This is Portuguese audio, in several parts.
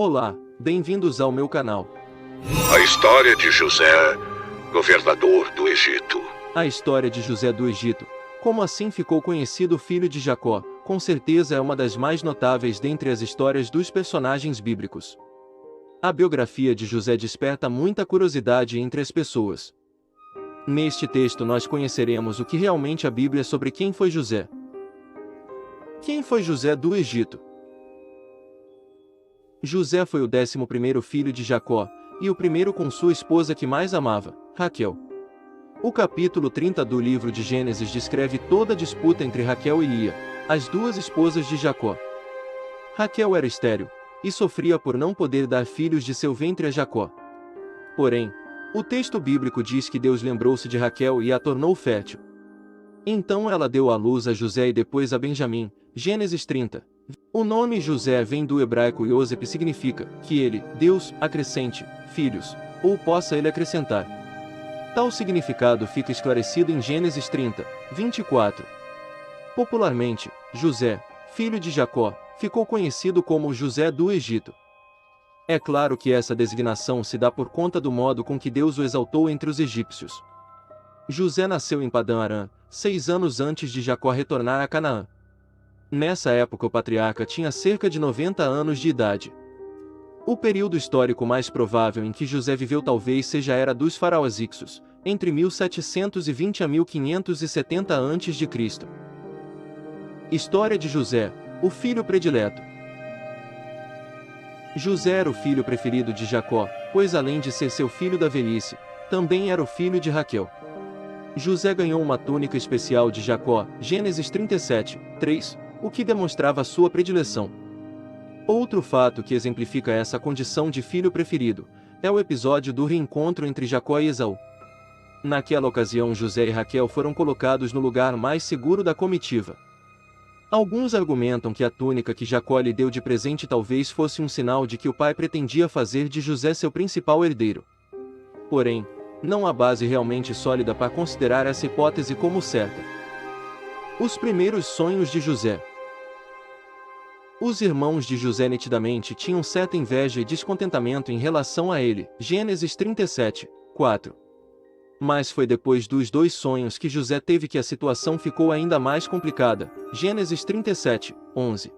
Olá, bem-vindos ao meu canal. A história de José, governador do Egito. A história de José do Egito, como assim ficou conhecido o filho de Jacó, com certeza é uma das mais notáveis dentre as histórias dos personagens bíblicos. A biografia de José desperta muita curiosidade entre as pessoas. Neste texto nós conheceremos o que realmente a Bíblia sobre quem foi José. Quem foi José do Egito? José foi o 11º filho de Jacó, e o primeiro com sua esposa que mais amava, Raquel. O capítulo 30 do livro de Gênesis descreve toda a disputa entre Raquel e Lia, as duas esposas de Jacó. Raquel era estéril, e sofria por não poder dar filhos de seu ventre a Jacó. Porém, o texto bíblico diz que Deus lembrou-se de Raquel e a tornou fértil. Então ela deu à luz a José e depois a Benjamim, Gênesis 30. O nome José vem do hebraico Yosef, significa que ele, Deus, acrescente filhos, ou possa ele acrescentar. Tal significado fica esclarecido em Gênesis 30, 24. Popularmente, José, filho de Jacó, ficou conhecido como José do Egito. É claro que essa designação se dá por conta do modo com que Deus o exaltou entre os egípcios. José nasceu em Padã Arã, 6 anos antes de Jacó retornar a Canaã. Nessa época o patriarca tinha cerca de 90 anos de idade. O período histórico mais provável em que José viveu talvez seja a era dos faraós Ixos, entre 1720 a 1570 a.C. História de José, o filho predileto. José era o filho preferido de Jacó, pois além de ser seu filho da velhice, também era o filho de Raquel. José ganhou uma túnica especial de Jacó, Gênesis 37, 3, o que demonstrava sua predileção. Outro fato que exemplifica essa condição de filho preferido, é o episódio do reencontro entre Jacó e Esaú. Naquela ocasião José e Raquel foram colocados no lugar mais seguro da comitiva. Alguns argumentam que a túnica que Jacó lhe deu de presente talvez fosse um sinal de que o pai pretendia fazer de José seu principal herdeiro. Porém, não há base realmente sólida para considerar essa hipótese como certa. Os primeiros sonhos de José. Os irmãos de José nitidamente tinham certa inveja e descontentamento em relação a ele, Gênesis 37, 4. Mas foi depois dos 2 sonhos que José teve que a situação ficou ainda mais complicada, Gênesis 37, 11.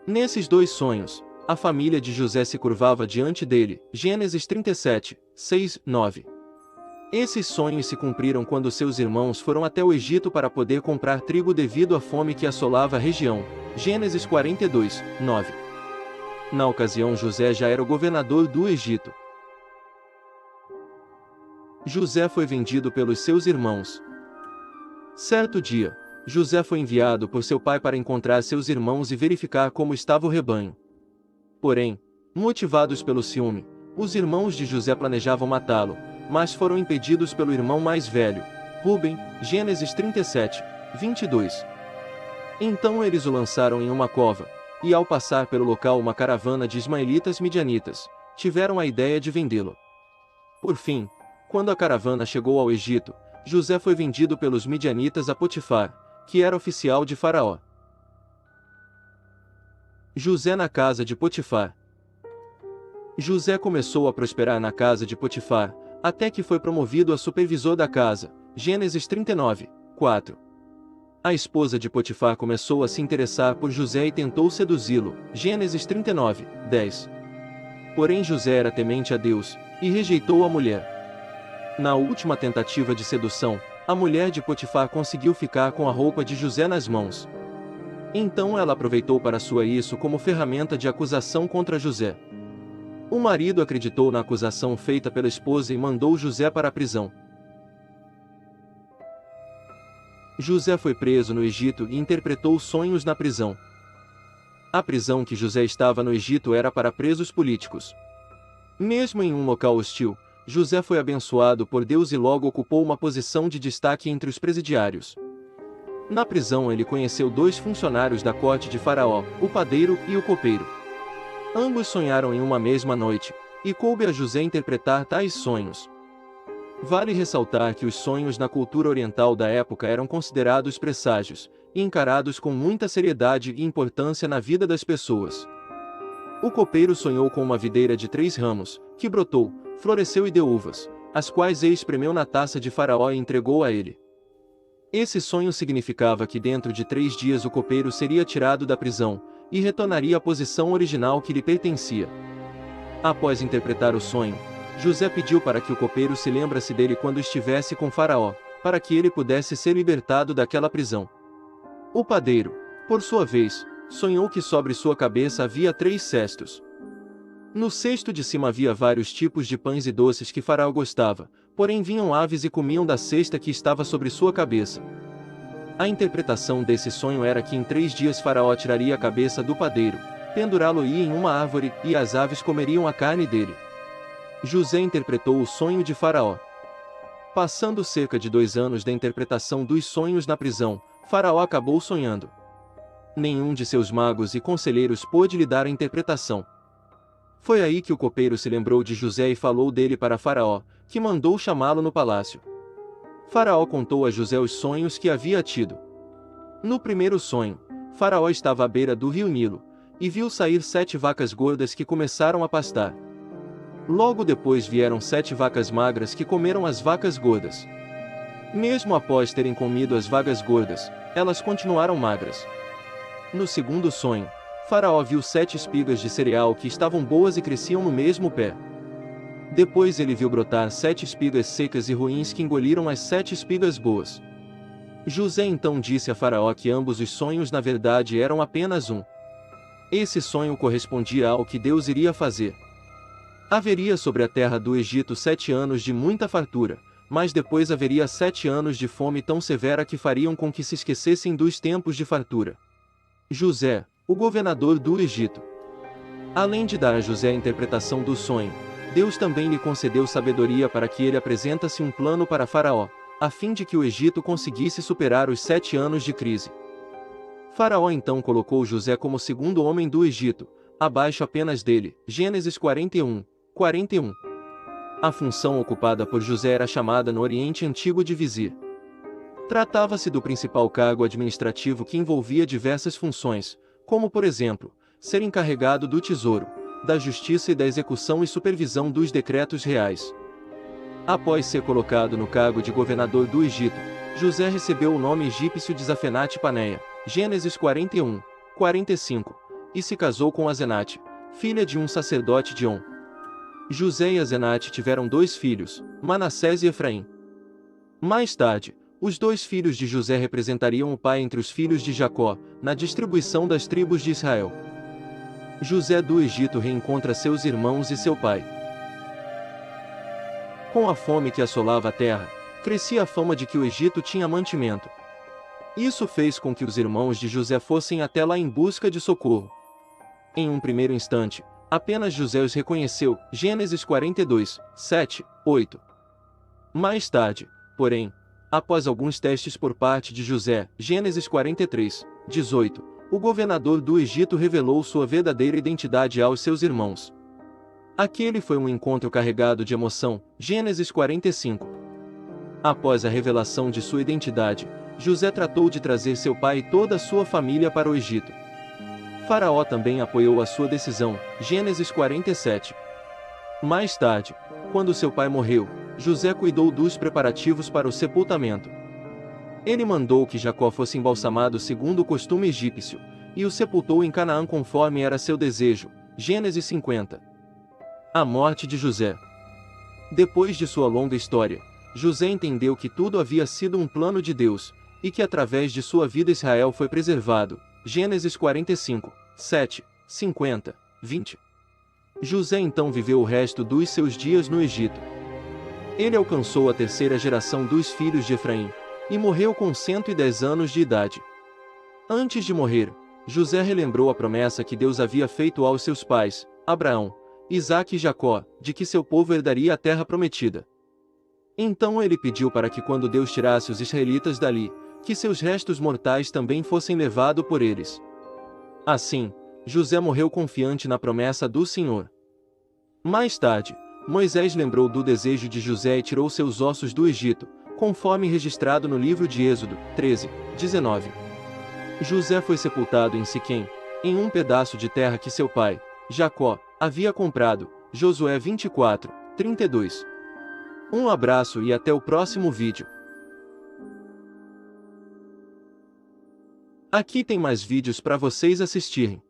Nesses 2 sonhos, a família de José se curvava diante dele, Gênesis 37, 6, 9. Esses sonhos se cumpriram quando seus irmãos foram até o Egito para poder comprar trigo devido à fome que assolava a região, Gênesis 42, 9. Na ocasião José já era o governador do Egito. José foi vendido pelos seus irmãos. Certo dia, José foi enviado por seu pai para encontrar seus irmãos e verificar como estava o rebanho. Porém, motivados pelo ciúme, os irmãos de José planejavam matá-lo, mas foram impedidos pelo irmão mais velho, Ruben, Gênesis 37, 22. Então eles o lançaram em uma cova, e ao passar pelo local uma caravana de ismaelitas midianitas, tiveram a ideia de vendê-lo. Por fim, quando a caravana chegou ao Egito, José foi vendido pelos midianitas a Potifar, que era oficial de Faraó. José na casa de Potifar. José começou a prosperar na casa de Potifar, até que foi promovido a supervisor da casa, Gênesis 39, 4. A esposa de Potifar começou a se interessar por José e tentou seduzi-lo, Gênesis 39, 10. Porém José era temente a Deus, e rejeitou a mulher. Na última tentativa de sedução, a mulher de Potifar conseguiu ficar com a roupa de José nas mãos. Então ela aproveitou para usar isso como ferramenta de acusação contra José. O marido acreditou na acusação feita pela esposa e mandou José para a prisão. José foi preso no Egito e interpretou sonhos na prisão. A prisão que José estava no Egito era para presos políticos. Mesmo em um local hostil, José foi abençoado por Deus e logo ocupou uma posição de destaque entre os presidiários. Na prisão ele conheceu 2 funcionários da corte de Faraó, o padeiro e o copeiro. Ambos sonharam em uma mesma noite, e coube a José interpretar tais sonhos. Vale ressaltar que os sonhos na cultura oriental da época eram considerados presságios, e encarados com muita seriedade e importância na vida das pessoas. O copeiro sonhou com uma videira de 3 ramos, que brotou, floresceu e deu uvas, as quais ele espremeu na taça de Faraó e entregou a ele. Esse sonho significava que dentro de 3 dias o copeiro seria tirado da prisão, e retornaria à posição original que lhe pertencia. Após interpretar o sonho, José pediu para que o copeiro se lembrasse dele quando estivesse com Faraó, para que ele pudesse ser libertado daquela prisão. O padeiro, por sua vez, sonhou que sobre sua cabeça havia 3 cestos. No cesto de cima havia vários tipos de pães e doces que Faraó gostava, porém vinham aves e comiam da cesta que estava sobre sua cabeça. A interpretação desse sonho era que em 3 dias Faraó tiraria a cabeça do padeiro, pendurá-lo-ia em uma árvore, e as aves comeriam a carne dele. José interpretou o sonho de Faraó. Passando cerca de 2 anos da interpretação dos sonhos na prisão, Faraó acabou sonhando. Nenhum de seus magos e conselheiros pôde lhe dar a interpretação. Foi aí que o copeiro se lembrou de José e falou dele para Faraó, que mandou chamá-lo no palácio. Faraó contou a José os sonhos que havia tido. No primeiro sonho, Faraó estava à beira do rio Nilo, e viu sair 7 vacas gordas que começaram a pastar. Logo depois vieram 7 vacas magras que comeram as vacas gordas. Mesmo após terem comido as vacas gordas, elas continuaram magras. No segundo sonho, Faraó viu 7 espigas de cereal que estavam boas e cresciam no mesmo pé. Depois ele viu brotar 7 espigas secas e ruins que engoliram as 7 espigas boas. José então disse a Faraó que ambos os sonhos na verdade eram apenas um. Esse sonho correspondia ao que Deus iria fazer. Haveria sobre a terra do Egito 7 anos de muita fartura, mas depois haveria 7 anos de fome tão severa que fariam com que se esquecessem dos tempos de fartura. José, o governador do Egito. Além de dar a José a interpretação do sonho, Deus também lhe concedeu sabedoria para que ele apresentasse um plano para Faraó, a fim de que o Egito conseguisse superar os 7 anos de crise. Faraó então colocou José como segundo homem do Egito, abaixo apenas dele. Gênesis 41, 41. A função ocupada por José era chamada no Oriente Antigo de vizir. Tratava-se do principal cargo administrativo que envolvia diversas funções, como por exemplo, ser encarregado do tesouro, da justiça e da execução e supervisão dos decretos reais. Após ser colocado no cargo de governador do Egito, José recebeu o nome egípcio de Zafenate-Paneia, Gênesis 41, 45, e se casou com Azenate, filha de um sacerdote de On. José e Azenate tiveram 2 filhos, Manassés e Efraim. Mais tarde, os 2 filhos de José representariam o pai entre os filhos de Jacó, na distribuição das tribos de Israel. José do Egito reencontra seus irmãos e seu pai. Com a fome que assolava a terra, crescia a fama de que o Egito tinha mantimento. Isso fez com que os irmãos de José fossem até lá em busca de socorro. Em um primeiro instante, apenas José os reconheceu, Gênesis 42, 7, 8. Mais tarde, porém, após alguns testes por parte de José, Gênesis 43, 18, o governador do Egito revelou sua verdadeira identidade aos seus irmãos. Aquele foi um encontro carregado de emoção, Gênesis 45. Após a revelação de sua identidade, José tratou de trazer seu pai e toda a sua família para o Egito. Faraó também apoiou a sua decisão, Gênesis 47. Mais tarde, quando seu pai morreu, José cuidou dos preparativos para o sepultamento. Ele mandou que Jacó fosse embalsamado segundo o costume egípcio, e o sepultou em Canaã conforme era seu desejo, Gênesis 50. A morte de José. Depois de sua longa história, José entendeu que tudo havia sido um plano de Deus, e que através de sua vida Israel foi preservado, Gênesis 45, 7, 50, 20. José então viveu o resto dos seus dias no Egito. Ele alcançou a 3ª geração dos filhos de Efraim, e morreu com 110 anos de idade. Antes de morrer, José relembrou a promessa que Deus havia feito aos seus pais, Abraão, Isaque e Jacó, de que seu povo herdaria a terra prometida. Então ele pediu para que quando Deus tirasse os israelitas dali, que seus restos mortais também fossem levados por eles. Assim, José morreu confiante na promessa do Senhor. Mais tarde, Moisés lembrou do desejo de José e tirou seus ossos do Egito, conforme registrado no livro de Êxodo 13, 19. José foi sepultado em Siquém, em um pedaço de terra que seu pai, Jacó havia comprado. Josué 24, 32. Um abraço e até o próximo vídeo. Aqui tem mais vídeos para vocês assistirem.